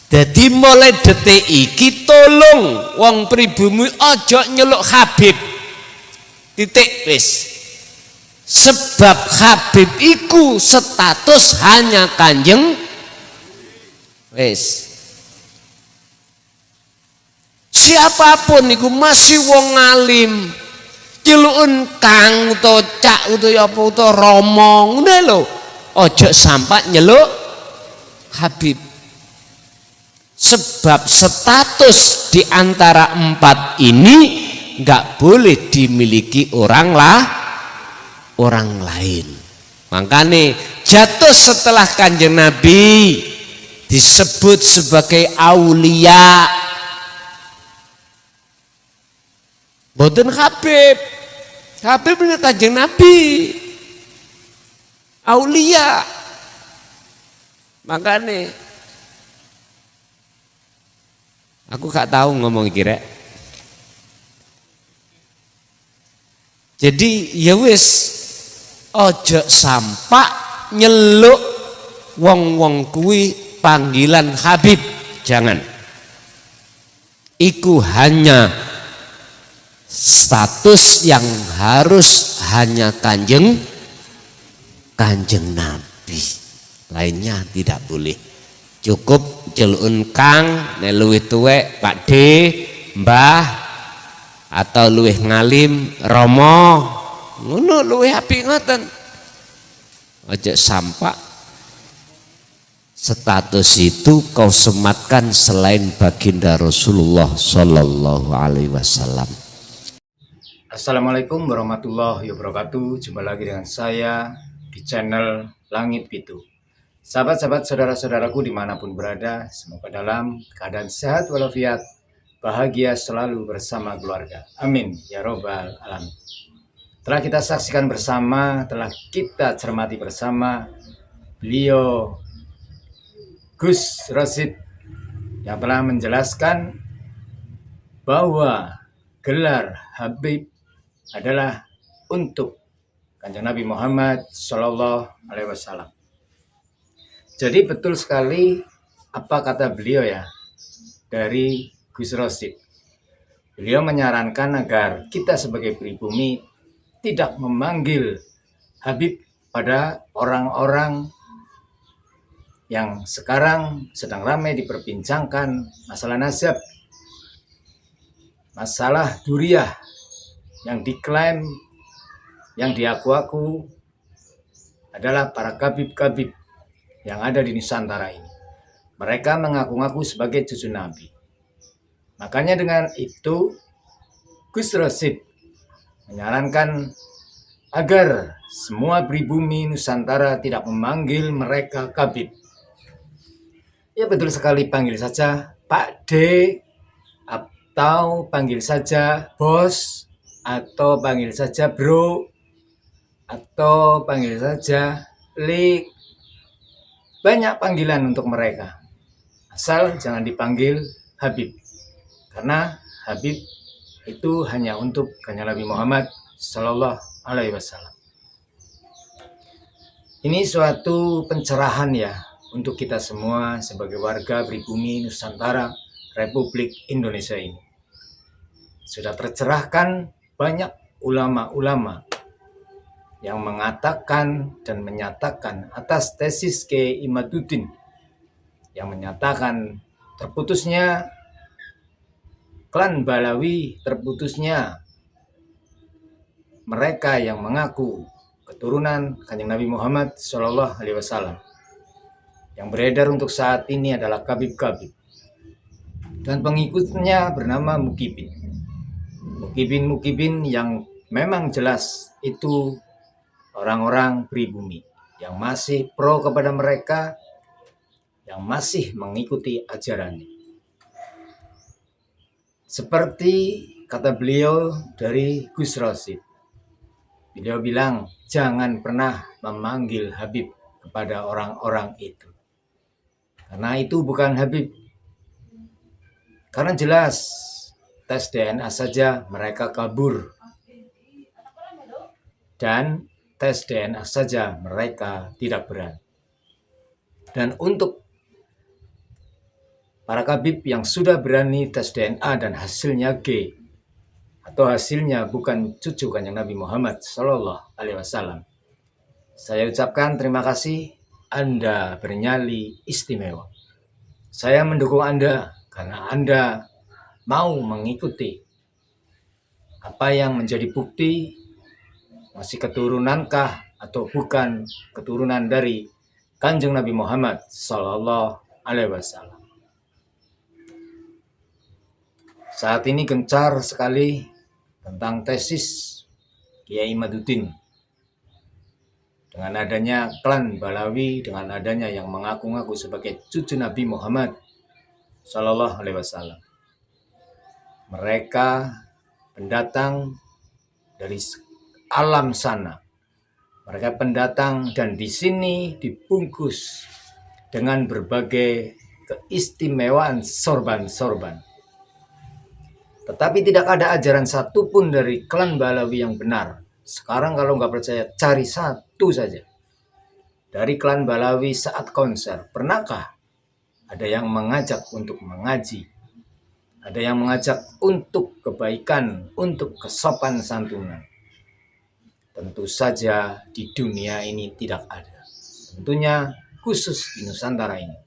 Jadi mulai detik iki tolong wong pribumi ojo nyeluk Habib. Titik wis. Sebab Habib iku status hanya Kanjeng wis. Siapapun iku masih wong alim, celukun Kang utawa Cak utawa apa utawa Romo ngono lho. Ojo sampai nyeluk Habib. Sebab status di antara empat ini nggak boleh dimiliki orang lain. Makanya jatuh setelah Kanjeng Nabi disebut sebagai aulia. Boten Habib. Habib ini Kanjeng Nabi. Aulia. Makanya aku gak tahu ngomong kira. Jadi ya wis ojo sampak nyeluk wong-wong kuwi panggilan Habib, jangan. Iku hanya status yang harus hanya Kanjeng Nabi. Lainnya tidak boleh. Cukup celun Kang, nek luwih tuwek Pak D, Mbah, atau luwih ngalim Romo, ngono luwih apik ngoten. Aja sampak status itu kau sematkan selain baginda Rasulullah Sallallahu Alaihi Wasallam. Assalamualaikum warahmatullahi wabarakatuh. Jumpa lagi dengan saya di channel Langit Pitu. Sahabat-sahabat, saudara-saudaraku dimanapun berada, semoga dalam keadaan sehat walafiat, bahagia selalu bersama keluarga. Amin ya robbal alamin. Telah kita saksikan bersama, telah kita cermati bersama beliau Gus Rosid yang telah menjelaskan bahwa gelar Habib adalah untuk Kanjeng Nabi Muhammad Shallallahu Alaihi Wasallam. Jadi betul sekali apa kata beliau ya dari Gus Rosid. Beliau menyarankan agar kita sebagai pribumi tidak memanggil Habib pada orang-orang yang sekarang sedang ramai diperbincangkan masalah nasab, masalah duriah yang diklaim, yang diaku-aku adalah para kabib-kabib yang ada di Nusantara ini. Mereka mengaku-ngaku sebagai cucu Nabi. Makanya dengan itu Gus Rosid menyarankan agar semua pribumi Nusantara tidak memanggil mereka kabib. Ya betul sekali, panggil saja Pak D, atau panggil saja bos, atau panggil saja bro, atau panggil saja lik. Banyak panggilan untuk mereka. Asal jangan dipanggil Habib. Karena Habib itu hanya untuk Kanjeng Nabi Muhammad Sallallahu Alaihi Wasallam. Ini suatu pencerahan ya untuk kita semua sebagai warga pribumi Nusantara Republik Indonesia ini. Sudah tercerahkan banyak ulama-ulama yang mengatakan dan menyatakan atas tesis Kiai Imaduddin yang menyatakan terputusnya klan Balawi, terputusnya mereka yang mengaku keturunan Kanjeng Nabi Muhammad Shallallahu Alaihi Wasallam. Yang beredar untuk saat ini adalah kabib-kabib dan pengikutnya bernama Mukibin. Mukibin yang memang jelas itu orang-orang pribumi yang masih pro kepada mereka, yang masih mengikuti ajarannya. Seperti kata beliau dari Gus Rosid, beliau bilang jangan pernah memanggil Habib kepada orang-orang itu, karena itu bukan Habib. Karena jelas tes DNA saja mereka kabur, dan tes DNA saja mereka tidak berani. Dan untuk para kabib yang sudah berani tes DNA dan hasilnya G, atau hasilnya bukan cucu Kanjeng Nabi Muhammad Shallallahu Alaihi Wasallam. Saya ucapkan terima kasih, Anda bernyali istimewa. Saya mendukung Anda karena Anda mau mengikuti apa yang menjadi bukti masih keturunankah atau bukan keturunan dari Kanjeng Nabi Muhammad Shallallahu Alaihi Wasallam. Saat ini gencar sekali tentang tesis Kiai Imaduddin. Dengan adanya klan Balawi, dengan adanya yang mengaku-ngaku sebagai cucu Nabi Muhammad Shallallahu Alaihi Wasallam. Mereka pendatang dari alam sana. Mereka pendatang dan di sini dibungkus dengan berbagai keistimewaan sorban-sorban. Tetapi tidak ada ajaran satupun dari klan Balawi yang benar. Sekarang kalau nggak percaya, cari satu saja. Dari klan Balawi saat konser, pernahkah ada yang mengajak untuk mengaji? Ada yang mengajak untuk kebaikan, untuk kesopan santunan? Tentu saja di dunia ini tidak ada. Tentunya khusus di Nusantara ini.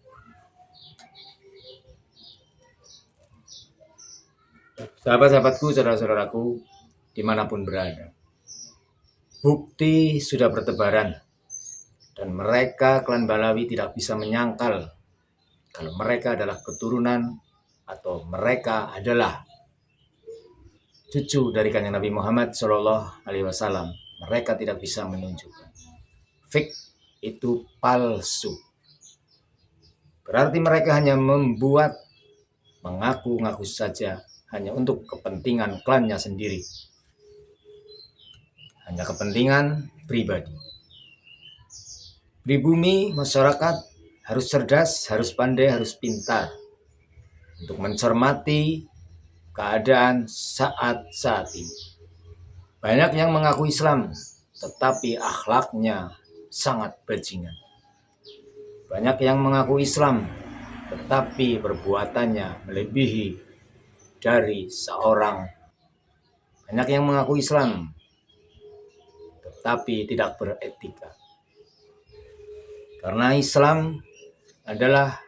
Sahabat-sahabatku, saudara-saudaraku, dimanapun berada. Bukti sudah bertebaran. Dan mereka, klan Balawi, tidak bisa menyangkal kalau mereka adalah keturunan atau mereka adalah cucu dari Kanjeng Nabi Muhammad Shallallahu Alaihi Wasallam. Mereka tidak bisa menunjukkan. Fake itu palsu. Berarti mereka hanya membuat, mengaku-ngaku saja, hanya untuk kepentingan klannya sendiri. Hanya kepentingan pribadi. Pribumi, masyarakat harus cerdas, harus pandai, harus pintar untuk mencermati keadaan saat ini. Banyak yang mengaku Islam, tetapi akhlaknya sangat bajingan. Banyak yang mengaku Islam, tetapi perbuatannya melebihi dari seorang. Banyak yang mengaku Islam, tetapi tidak beretika. Karena Islam adalah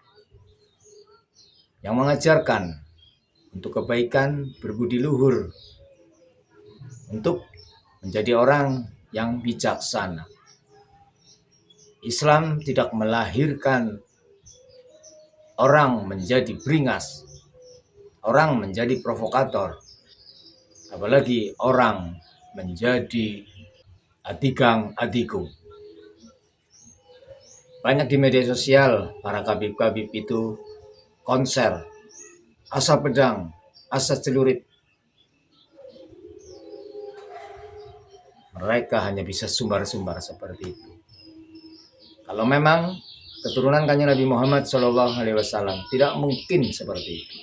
yang mengajarkan untuk kebaikan, berbudi luhur, untuk menjadi orang yang bijaksana. Islam tidak melahirkan orang menjadi beringas, orang menjadi provokator, apalagi orang menjadi adigang-adigo. Banyak di media sosial, para kabib-kabib itu konser, asa pedang, asa celurit. Mereka hanya bisa sumbar-sumbar seperti itu. Kalau memang keturunan Kanjeng Nabi Muhammad Shallallahu Alaihi Wasallam, tidak mungkin seperti itu.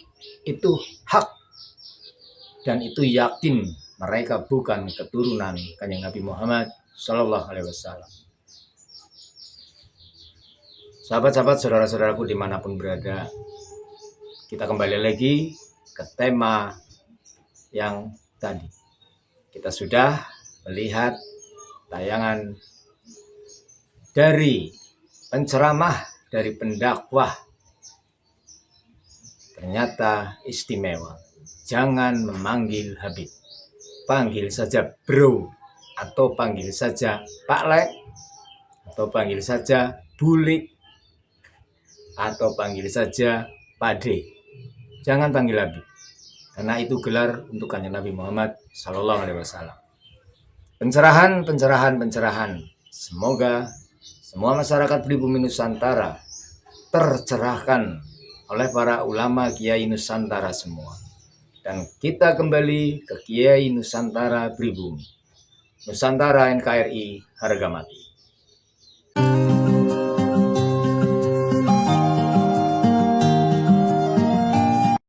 Itu hak dan itu yakin mereka bukan keturunan Kanjeng Nabi Muhammad Shallallahu Alaihi Wasallam. Sahabat-sahabat, saudara-saudaraku dimanapun berada, kita kembali lagi ke tema yang tadi. Kita sudah melihat tayangan dari penceramah, dari pendakwah. Ternyata istimewa. Jangan memanggil Habib. Panggil saja bro, atau panggil saja Pak Lek, atau panggil saja Bulik, atau panggil saja Pade. Jangan panggil Habib, karena itu gelar untuk Kanjeng Nabi Muhammad Sallallahu Alaihi Wasallam. Pencerahan. Semoga semua masyarakat pribumi Nusantara tercerahkan oleh para ulama Kiai Nusantara semua. Dan kita kembali ke Kiai Nusantara pribumi. Nusantara NKRI harga mati.